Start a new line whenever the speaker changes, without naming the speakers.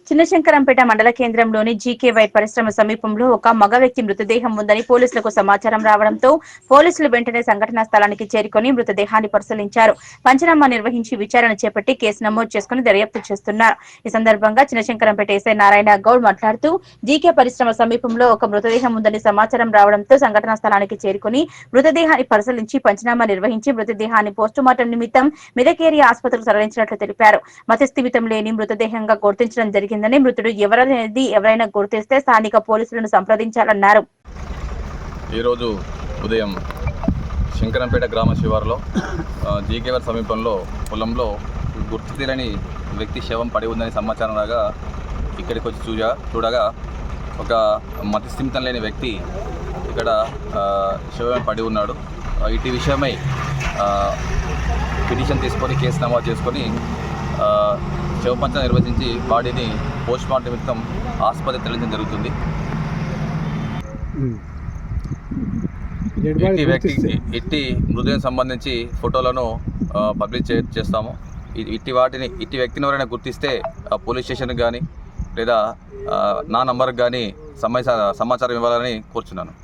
చిన్నశంకరంపేట మండల కేంద్రంలోని జీకేవై పరిశ్రమ సమీపంలో ఒక మగ వ్యక్తి మృతదేహం ఉందని పోలీసులకు సమాచారం రావడంతో పోలీసులు వెంటనే సంఘటనా స్థలానికి చేరుకుని మృతదేహాన్ని పరిశీలించారు. పంచనామా నిర్వహించి విచారణ చేపట్టి కేసు నమోదు చేసుకుని దర్యాప్తు చేస్తున్నారు. ఈ సందర్భంగా చిన్నశంకరంపేట ఎస్ఐ నారాయణ గౌడ్ మాట్లాడుతూ జీకే పరిశ్రమ సమీపంలో ఒక మృతదేహం ఉందని సమాచారం రావడంతో సంఘటనా స్థలానికి చేరుకుని మృతదేహాన్ని పరిశీలించి పంచనామా నిర్వహించి మృతదేహాన్ని పోస్టుమార్టం నిమిత్తం మెదక్ ఆసుపత్రికి తరలించినట్లు తెలిపారు. మతిస్థిమితం లేని మృతదేహంగా గుర్తించడం జరిగిందని, మృతుడు ఎవరనేది ఎవరైనా గుర్తిస్తే స్థానిక పోలీసులను సంప్రదించాలన్నారు.
ఈరోజు ఉదయం శంకరంపేట గ్రామ శివారులో జీకేవర్ సమీపంలో పొలంలో గుర్తు తెలియని వ్యక్తి శవం పడి ఉందని సమాచారం రాగా ఇక్కడికి వచ్చి చూడగా ఒక మతిస్థిమితం లేని వ్యక్తి ఇక్కడ శవం పడి ఉన్నాడు. ఇటు విషయమై పిటిషన్ తీసుకొని కేసు నమోదు చేసుకొని శవపంచన నిర్వహించి బాడీని పోస్ట్మార్టం నిమిత్తం ఆసుపత్రి తరలించడం జరుగుతుంది. ఇట్టి మృతదేహం సంబంధించి ఫోటోలను పబ్లిష్ చేస్తాము. ఇట్టి వ్యక్తిని ఎవరైనా గుర్తిస్తే పోలీస్ స్టేషన్కి కానీ లేదా నా నంబర్కి కానీ సమాచారం ఇవ్వాలని కోరుచున్నాను.